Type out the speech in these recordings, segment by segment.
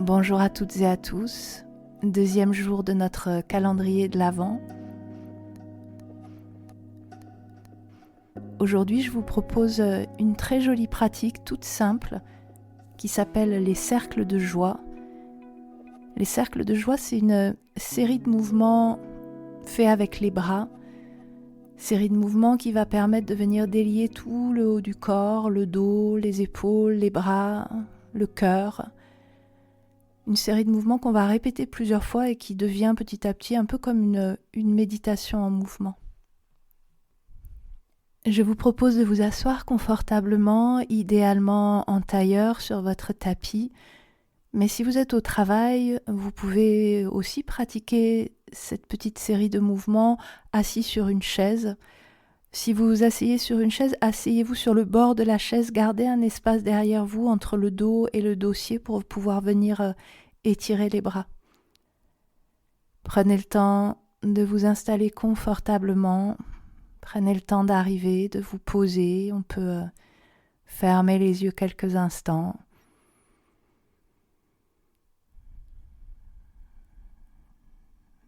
Bonjour à toutes et à tous, deuxième jour de notre calendrier de l'Avent. Aujourd'hui, je vous propose une très jolie pratique toute simple qui s'appelle les cercles de joie. Les cercles de joie, c'est une série de mouvements faits avec les bras, série de mouvements qui va permettre de venir délier tout le haut du corps, le dos, les épaules, les bras, le cœur. Une série de mouvements qu'on va répéter plusieurs fois et qui devient petit à petit un peu comme une méditation en mouvement. Je vous propose de vous asseoir confortablement, idéalement en tailleur sur votre tapis. Mais si vous êtes au travail, vous pouvez aussi pratiquer cette petite série de mouvements assis sur une chaise. Si vous vous asseyez sur une chaise, asseyez-vous sur le bord de la chaise, gardez un espace derrière vous entre le dos et le dossier pour pouvoir venir étirer les bras. Prenez le temps de vous installer confortablement. Prenez le temps d'arriver, de vous poser. On peut fermer les yeux quelques instants.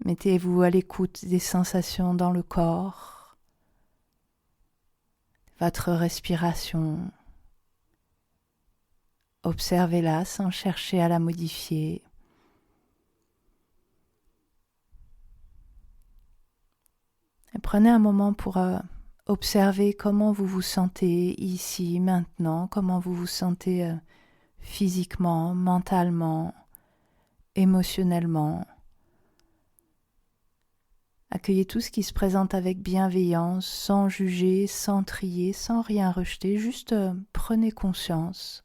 Mettez-vous à l'écoute des sensations dans le corps, votre respiration. Observez-la sans chercher à la modifier. Et prenez un moment pour observer comment vous vous sentez ici, maintenant, comment vous vous sentez physiquement, mentalement, émotionnellement. Accueillez tout ce qui se présente avec bienveillance, sans juger, sans trier, sans rien rejeter, juste prenez conscience.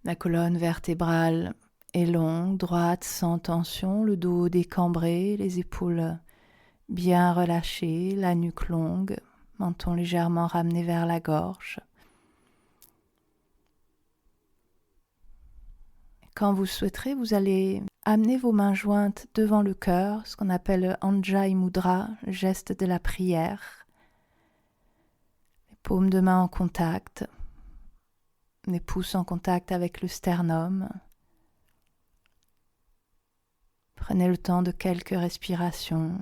La colonne vertébrale est longue, droite, sans tension, le dos décambré, les épaules bien relâchées, la nuque longue, menton légèrement ramené vers la gorge. Quand vous souhaiterez, vous allez amener vos mains jointes devant le cœur, ce qu'on appelle Anjali Mudra, le geste de la prière. Les paumes de main en contact, les pouces en contact avec le sternum. Prenez le temps de quelques respirations.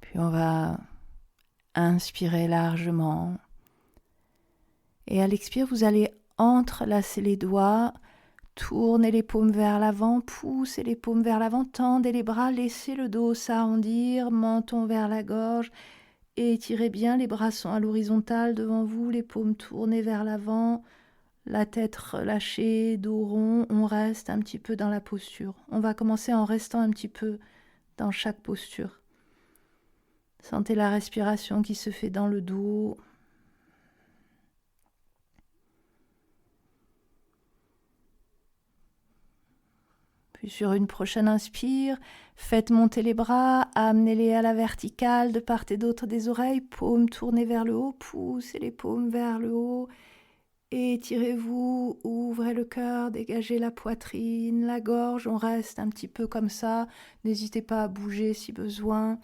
Puis on va inspirer largement. Et à l'expire, vous allez entrelacer les doigts, tournez les paumes vers l'avant, poussez les paumes vers l'avant, tendez les bras, laissez le dos s'arrondir, menton vers la gorge, et étirez bien, les bras sont à l'horizontale devant vous, les paumes tournées vers l'avant, la tête relâchée, dos rond, on reste un petit peu dans la posture. On va commencer en restant un petit peu dans chaque posture. Sentez la respiration qui se fait dans le dos. Puis sur une prochaine inspire, faites monter les bras, amenez-les à la verticale de part et d'autre des oreilles, paumes tournées vers le haut, poussez les paumes vers le haut, étirez-vous, ouvrez le cœur, dégagez la poitrine, la gorge, on reste un petit peu comme ça, n'hésitez pas à bouger si besoin.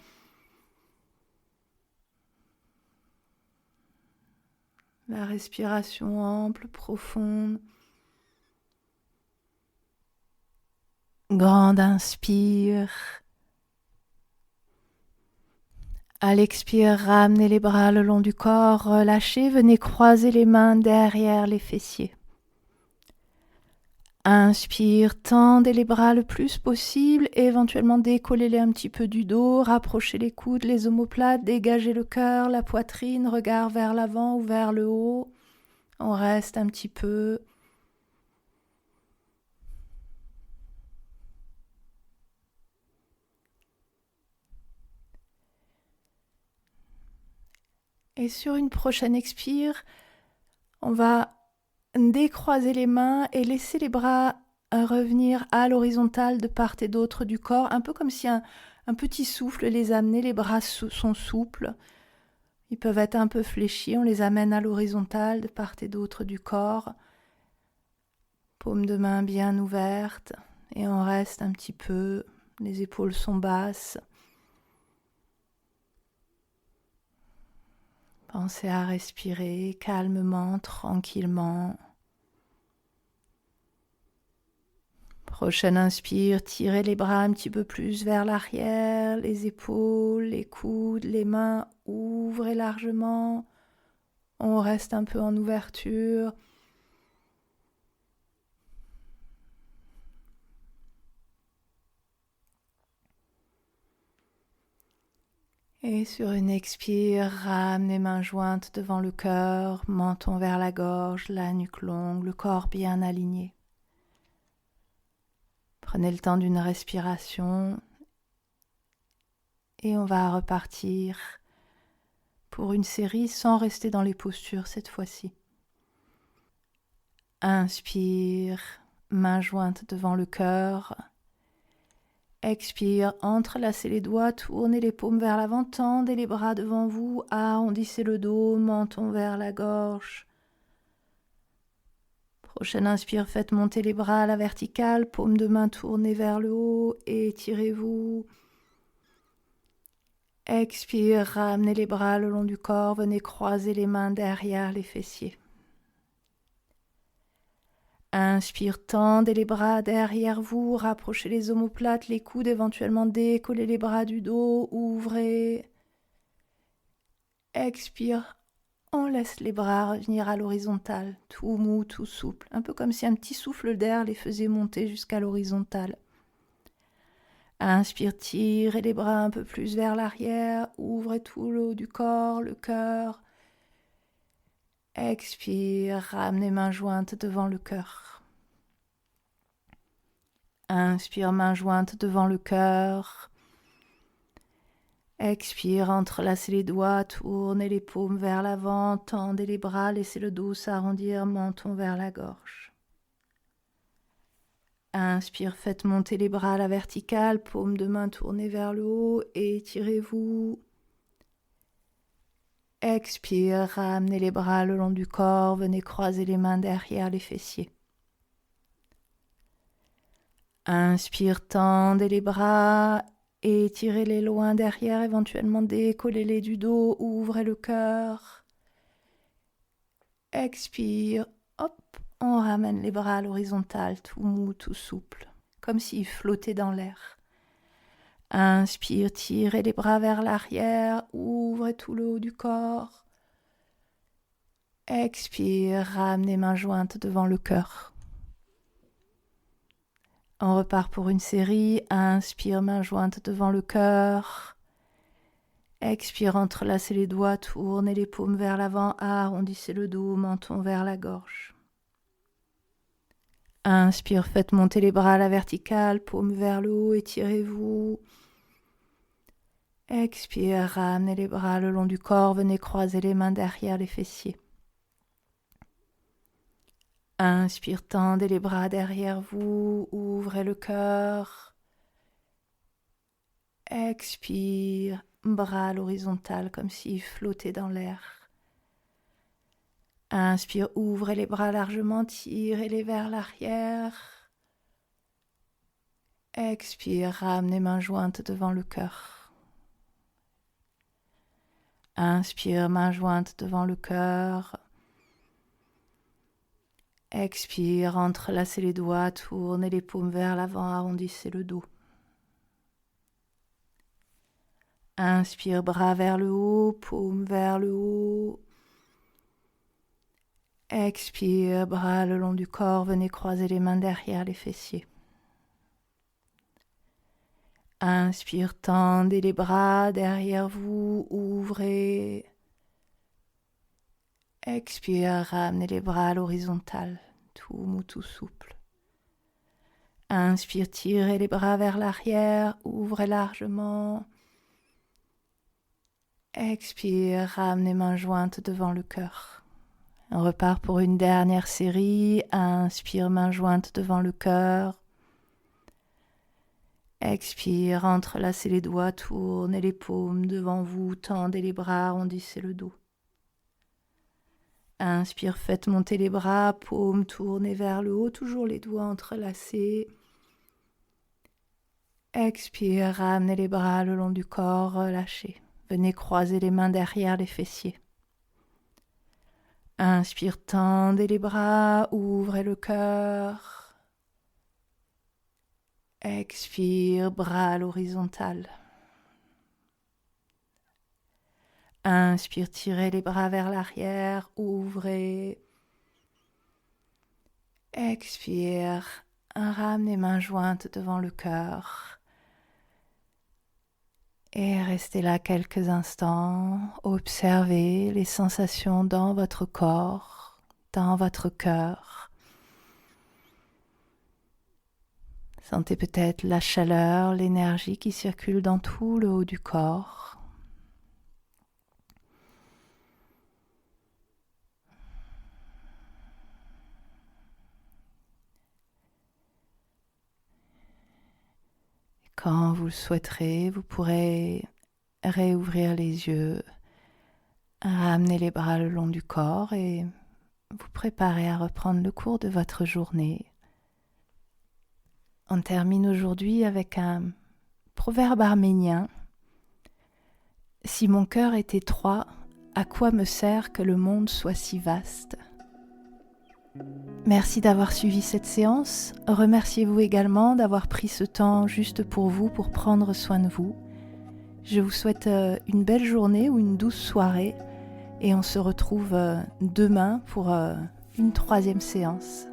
La respiration ample, profonde. Grande inspire. À l'expire, ramenez les bras le long du corps, relâchez, venez croiser les mains derrière les fessiers. Inspire, tendez les bras le plus possible, éventuellement décollez-les un petit peu du dos, rapprochez les coudes, les omoplates, dégagez le cœur, la poitrine, regard vers l'avant ou vers le haut. On reste un petit peu. Et sur une prochaine expire, on va décroiser les mains et laisser les bras revenir à l'horizontale de part et d'autre du corps, un peu comme si un petit souffle les amenait, les bras sont souples, ils peuvent être un peu fléchis, on les amène à l'horizontale de part et d'autre du corps, paume de main bien ouverte et on reste un petit peu, les épaules sont basses. Pensez à respirer calmement, tranquillement. Prochaine inspire, tirez les bras un petit peu plus vers l'arrière, les épaules, les coudes, les mains, ouvrez largement. On reste un peu en ouverture. Et sur une expire, ramenez mains jointes devant le cœur, menton vers la gorge, la nuque longue, le corps bien aligné. Prenez le temps d'une respiration et on va repartir pour une série sans rester dans les postures cette fois-ci. Inspire, mains jointes devant le cœur. Expire, entrelacez les doigts, tournez les paumes vers l'avant, tendez les bras devant vous, arrondissez le dos, menton vers la gorge. Prochaine inspire, faites monter les bras à la verticale, paumes de main tournées vers le haut, étirez-vous. Expire, ramenez les bras le long du corps, venez croiser les mains derrière les fessiers. Inspire, tendez les bras derrière vous, rapprochez les omoplates, les coudes éventuellement décollez les bras du dos, ouvrez. Expire, on laisse les bras revenir à l'horizontale, tout mou, tout souple, un peu comme si un petit souffle d'air les faisait monter jusqu'à l'horizontale. Inspire, tirez les bras un peu plus vers l'arrière, ouvrez tout le haut du corps, le cœur. Expire, ramenez mains jointes devant le cœur. Inspire, mains jointes devant le cœur. Expire, entrelacez les doigts, tournez les paumes vers l'avant, tendez les bras, laissez le dos s'arrondir, menton vers la gorge. Inspire, faites monter les bras à la verticale, paumes de main tournées vers le haut, étirez-vous. Expire, ramenez les bras le long du corps, venez croiser les mains derrière les fessiers. Inspire, tendez les bras, étirez-les loin derrière, éventuellement décollez-les du dos, ouvrez le cœur. Expire, hop, on ramène les bras à l'horizontale, tout mou, tout souple, comme s'ils flottaient dans l'air. Inspire, tirez les bras vers l'arrière, ouvrez tout le haut du corps. Expire, ramenez mains jointes devant le cœur. On repart pour une série. Inspire, mains jointes devant le cœur. Expire, entrelacez les doigts, tournez les paumes vers l'avant, arrondissez le dos, menton vers la gorge. Inspire, faites monter les bras à la verticale, paumes vers le haut, étirez-vous. Expire, ramenez les bras le long du corps, venez croiser les mains derrière les fessiers. Inspire, tendez les bras derrière vous, ouvrez le cœur. Expire, bras à l'horizontale comme s'ils flottaient dans l'air. Inspire, ouvrez les bras largement, tirez-les vers l'arrière. Expire, ramenez mains jointes devant le cœur. Inspire, mains jointes devant le cœur. Expire, entrelacez les doigts, tournez les paumes vers l'avant, arrondissez le dos. Inspire, bras vers le haut, paumes vers le haut. Expire, bras le long du corps, venez croiser les mains derrière les fessiers. Inspire, tendez les bras derrière vous, ouvrez. Expire, ramenez les bras à l'horizontale, tout mou, tout souple. Inspire, tirez les bras vers l'arrière, ouvrez largement. Expire, ramenez mains jointes devant le cœur. On repart pour une dernière série. Inspire, mains jointes devant le cœur. Expire, entrelacez les doigts, tournez les paumes devant vous, tendez les bras, arrondissez le dos. Inspire, faites monter les bras, paumes tournées vers le haut, toujours les doigts entrelacés. Expire, ramenez les bras le long du corps, relâchez. Venez croiser les mains derrière les fessiers. Inspire, tendez les bras, ouvrez le cœur. Expire, bras à l'horizontale. Inspire, tirez les bras vers l'arrière, ouvrez. Expire, ramenez les mains jointes devant le cœur. Et restez là quelques instants, observez les sensations dans votre corps, dans votre cœur. Sentez peut-être la chaleur, l'énergie qui circule dans tout le haut du corps. Quand vous le souhaiterez, vous pourrez réouvrir les yeux, ramener les bras le long du corps et vous préparer à reprendre le cours de votre journée. On termine aujourd'hui avec un proverbe arménien. Si mon cœur est étroit, à quoi me sert que le monde soit si vaste ? Merci d'avoir suivi cette séance. Remerciez-vous également d'avoir pris ce temps juste pour vous, pour prendre soin de vous. Je vous souhaite une belle journée ou une douce soirée et on se retrouve demain pour une 3e séance.